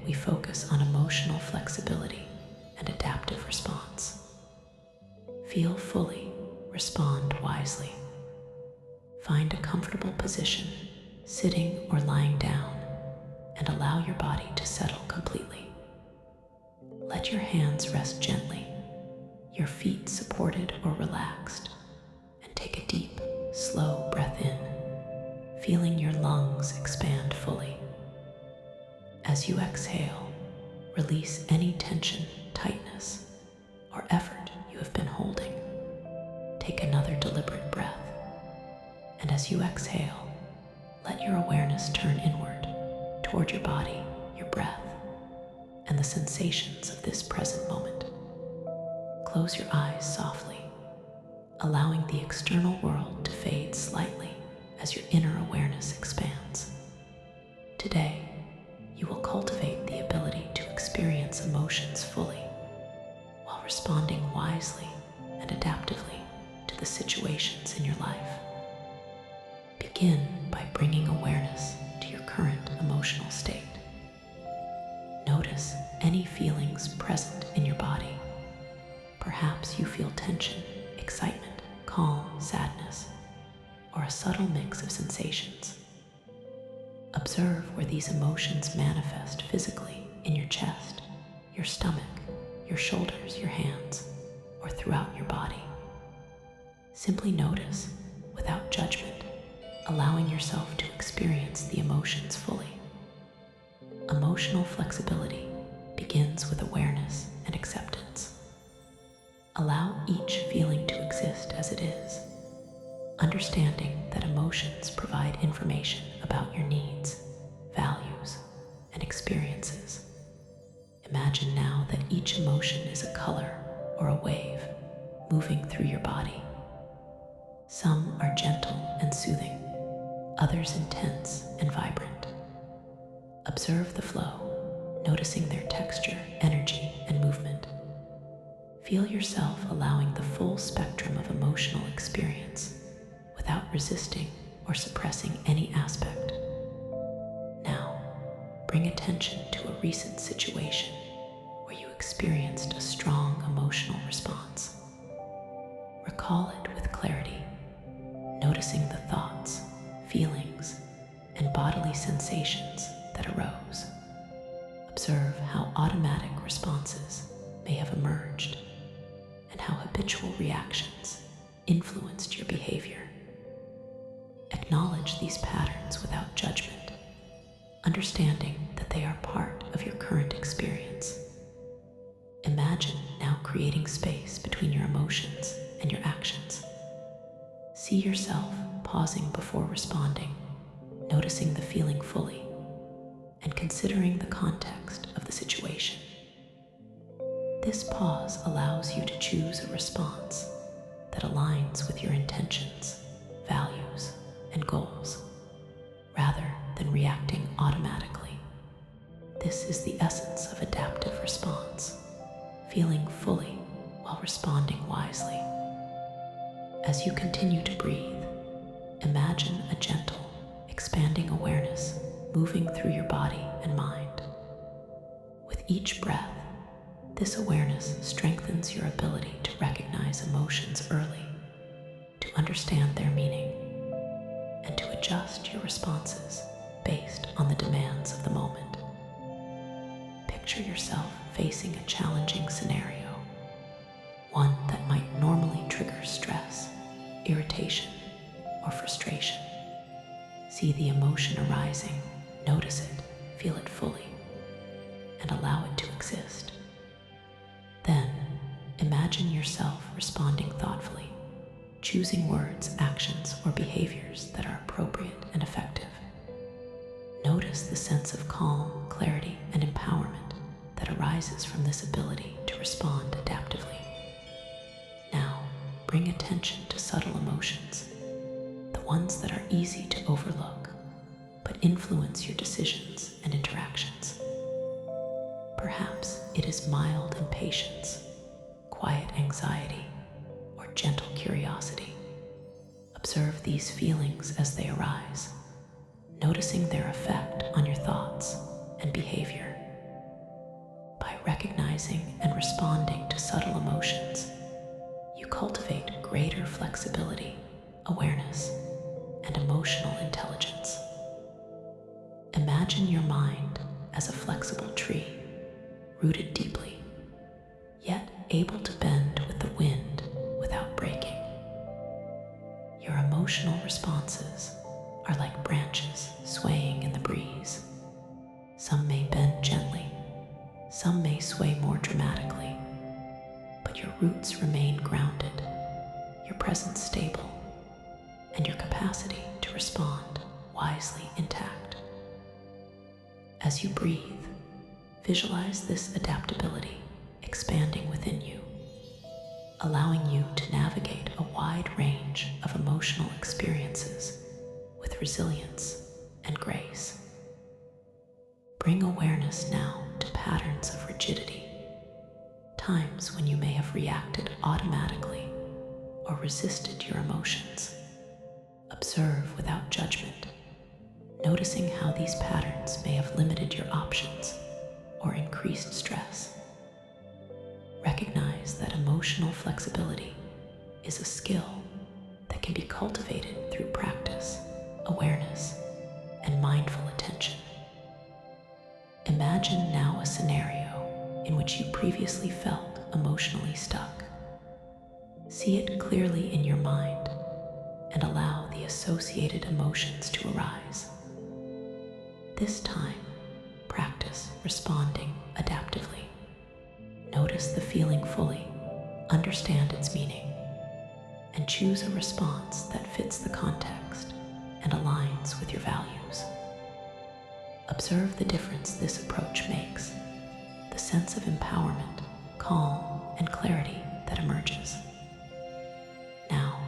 we focus on emotional flexibility and adaptive response. Feel fully, respond wisely. Find a comfortable position, sitting or lying down, and allow your body to settle completely. Let your hands rest gently, your feet supported or relaxed, and take a deep, slow breath in, feeling your lungs expand fully. As you exhale, release any tension, tightness, or effort you have been holding. Take another deliberate breath, and as you exhale, let your awareness turn inward toward your body, your breath, and the sensations of this present moment. Close your eyes softly, allowing the external world to fade slightly as your inner awareness expands. Today, you will cultivate the ability to experience emotions fully while responding wisely and adaptively to the situations in your life. Begin by bringing awareness to your current emotional state. Notice any feelings present in your body. Perhaps you feel tension, excitement, calm, sadness, or a subtle mix of sensations. Observe where these emotions manifest physically in your chest, your stomach, your shoulders, your hands, or throughout your body. Simply notice without judgment, allowing yourself to experience the emotions fully. Emotional flexibility begins with awareness and acceptance. Allow each feeling to exist as it is, understanding that emotions provide information about your needs, values, and experiences. Imagine now that each emotion is a color or a wave moving through your body. Some are gentle and soothing, others intense and vibrant. Observe the flow, noticing their texture, energy, and movement. Feel yourself allowing the full spectrum of emotional experience without resisting or suppressing any aspect. Now, bring attention to a recent situation where you experienced a strong emotional response. Recall it with clarity, noticing the thoughts, feelings, and bodily sensations that arose. Observe how automatic responses may have emerged and how habitual reactions influenced your behavior. Acknowledge these patterns without judgment, understanding that they are part of your current experience. Imagine now creating space between your emotions and your actions. See yourself pausing before responding, noticing the feeling fully, and considering the context of the situation. This pause allows you to choose a response that aligns with your intentions, values, and goals, rather than reacting automatically. This is the essence of adaptive response, feeling fully while responding wisely. As you continue to breathe, imagine a gentle, expanding awareness moving through your body and mind. With each breath, this awareness strengthens your ability to recognize emotions early, to understand their meaning, and to adjust your responses based on the demands of the moment. Picture yourself facing a challenging scenario, one that might normally trigger stress, irritation, or frustration. See the emotion arising, notice it, feel it fully, and allow it to exist. Then, imagine yourself responding thoughtfully, choosing words, actions, or behaviors that are appropriate and effective. Notice the sense of calm, clarity, and empowerment that arises from this ability to respond adaptively. Now, bring attention to subtle emotions, the ones that are easy to overlook, but influence your decisions and interactions. Perhaps it is mild impatience, quiet anxiety, or gentle curiosity. Observe these feelings as they arise, noticing their effect on your thoughts and behavior. recognizing and responding to subtle emotions, you cultivate greater flexibility, awareness, and emotional intelligence. Imagine your mind as a flexible tree, rooted deeply, yet able to bend with the wind without breaking. Your emotional responses are like branches swaying in the breeze. Some may bend gently, some may sway more dramatically, but your roots remain grounded, your presence stable, and your capacity to respond wisely intact. As you breathe, visualize this adaptability expanding within you, allowing you to navigate a wide range of emotional experiences with resilience and grace. Bring awareness now to patterns of rigidity, times when you may have reacted automatically or resisted your emotions. Observe without judgment, noticing how these patterns may have limited your options or increased stress. Recognize that emotional flexibility is a skill that can be cultivated through practice, awareness, and mindful attention. Imagine now a scenario in which you previously felt emotionally stuck. See it clearly in your mind and allow the associated emotions to arise. This time, practice responding adaptively. Notice the feeling fully, understand its meaning, and choose a response that fits the context and aligns with your values. Observe the difference this approach makes, the sense of empowerment, calm, and clarity that emerges. Now,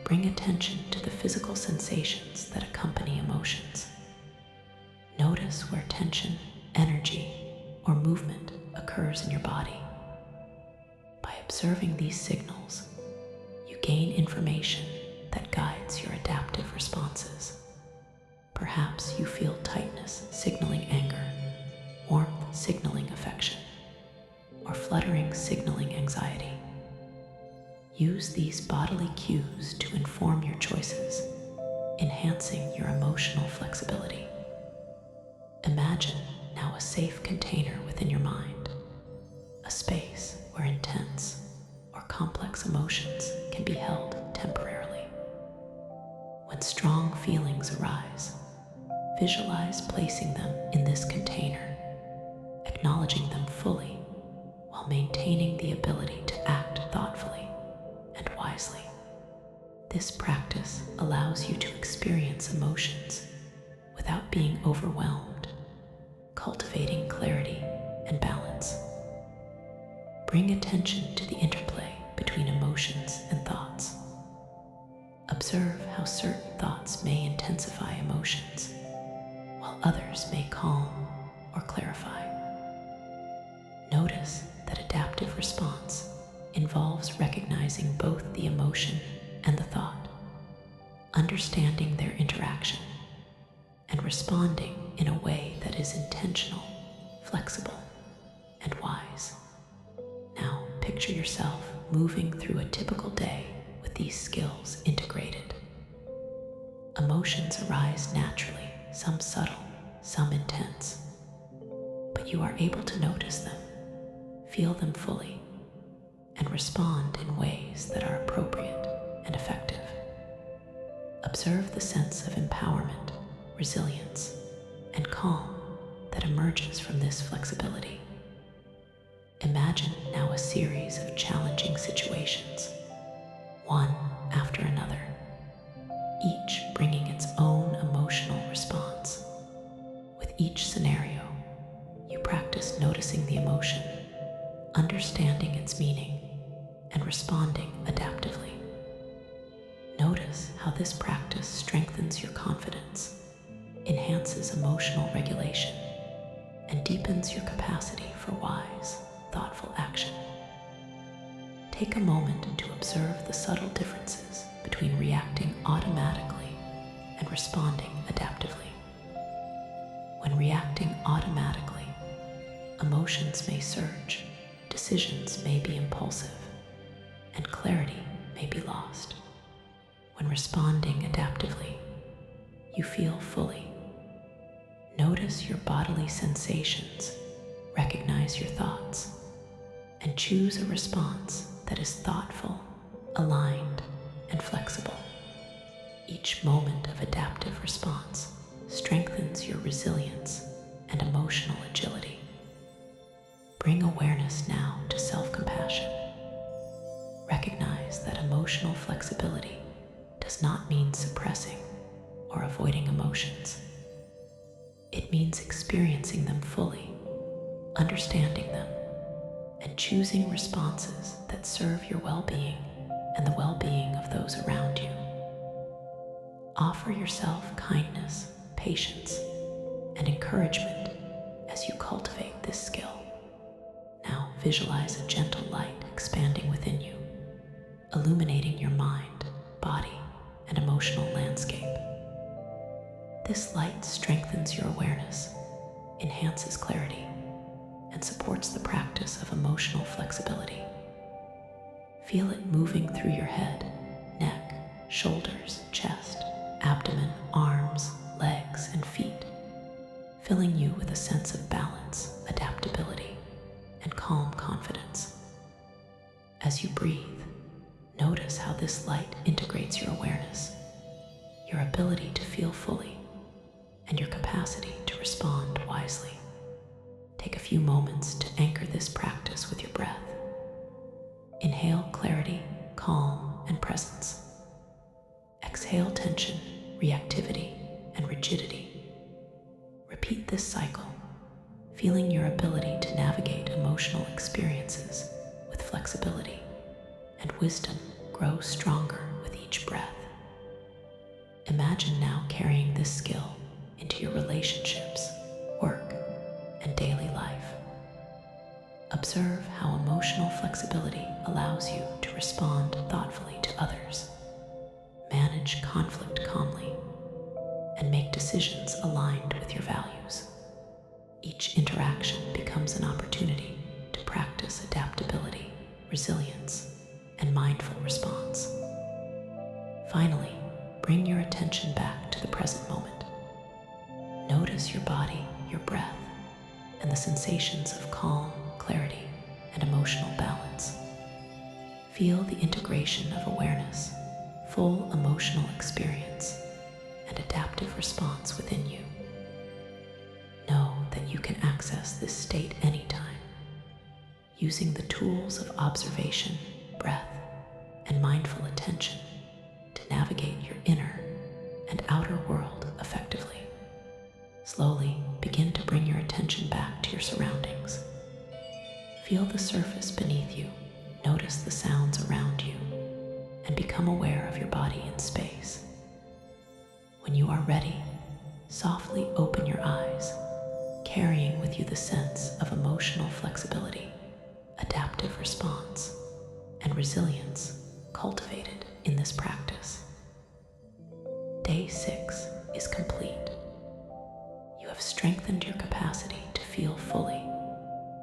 bring attention to the physical sensations that accompany emotions. Notice where tension, energy, or movement occurs in your body. By observing these signals, you gain information that guides your adaptive responses. Perhaps you feel tightness signaling anger, warmth signaling affection, or fluttering signaling anxiety. Use these bodily cues to inform your choices, enhancing your emotional flexibility. Imagine now a safe container within your mind, a space where intense or complex emotions can be held temporarily. When strong feelings arise, visualize placing them in this container, acknowledging them fully while maintaining the ability to act thoughtfully and wisely. This practice allows you to experience emotions without being overwhelmed, cultivating clarity and balance. Bring attention to the interplay between emotions and thoughts. Observe how certain thoughts may intensify emotions, while others may calm or clarify. Notice that adaptive response involves recognizing both the emotion and the thought, understanding their interaction, and responding in a way that is intentional, flexible, and wise. Now, picture yourself moving through a typical day with these skills integrated. Emotions arise naturally, some subtle, some intense, but you are able to notice them, feel them fully, and respond in ways that are appropriate and effective. Observe the sense of empowerment, resilience, and calm that emerges from this flexibility. Imagine now a series of challenging situations, one after another, each bringing its own emotional response. With each scenario, you practice noticing the emotion, understanding its meaning, and responding adaptively. Notice how this practice strengthens your confidence, enhances emotional regulation, and deepens your capacity for wise, thoughtful action. Take a moment to observe the subtle differences between reacting automatically and responding adaptively. When reacting automatically, emotions may surge, decisions may be impulsive, and clarity may be lost. When responding adaptively, you feel fully. Notice your bodily sensations, recognize your thoughts, and choose a response that is thoughtful, aligned, and flexible. Each moment of adaptive response strengthens your resilience and emotional agility. Bring awareness now to self-compassion. Recognize that emotional flexibility does not mean suppressing or avoiding emotions. It means experiencing them fully, understanding them, and choosing responses that serve your well-being and the well-being of those around you. Offer yourself kindness, patience, and encouragement as you cultivate this skill. Now visualize a gentle light expanding within you, illuminating your mind, body, and emotional landscape. This light strengthens your awareness, enhances clarity, and supports the practice of emotional flexibility. Feel it moving through your head, neck, shoulders, chest, abdomen, arms, legs, and feet, filling you with a sense of balance, adaptability, and calm confidence. As you breathe, notice how this light integrates your awareness, your ability to feel fully, and your capacity to respond wisely. Take a few moments to anchor this practice with your breath. Inhale clarity, calm, and presence. Exhale tension, reactivity, and rigidity. Repeat this cycle, feeling your ability to navigate emotional experiences with flexibility, and wisdom grow stronger with each breath. Imagine now carrying this skill into your relationships, work, and daily life. Observe how emotional flexibility allows you to respond thoughtfully to others, manage conflict calmly, and make decisions aligned with your values. Each interaction becomes an opportunity to practice adaptability, resilience, and mindful response. Finally, bring your attention back to the present moment. Notice your body, your breath, and the sensations of calm, clarity, and emotional balance. Feel the integration of awareness, full emotional experience, and adaptive response within you. Know that you can access this state anytime, using the tools of observation, breath, and mindful attention to navigate your inner and outer world effectively. Slowly begin to bring your attention back to your surroundings. Feel the surface beneath you, notice the sounds around you, and become aware of your body in space. When you are ready, softly open your eyes, carrying with you the sense of emotional flexibility, adaptive response, and resilience cultivated in this practice. Day 6 is complete. You have strengthened your capacity to feel fully,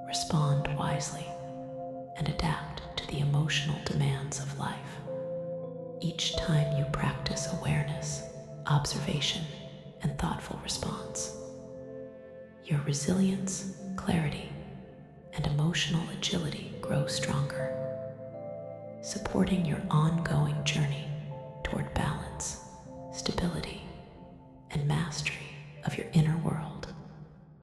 respond wisely, and adapt to the emotional demands of life. Each time you practice awareness, observation, and thoughtful response, your resilience, clarity, and emotional agility grow stronger, supporting your ongoing journey toward balance, stability, and mastery of your inner world.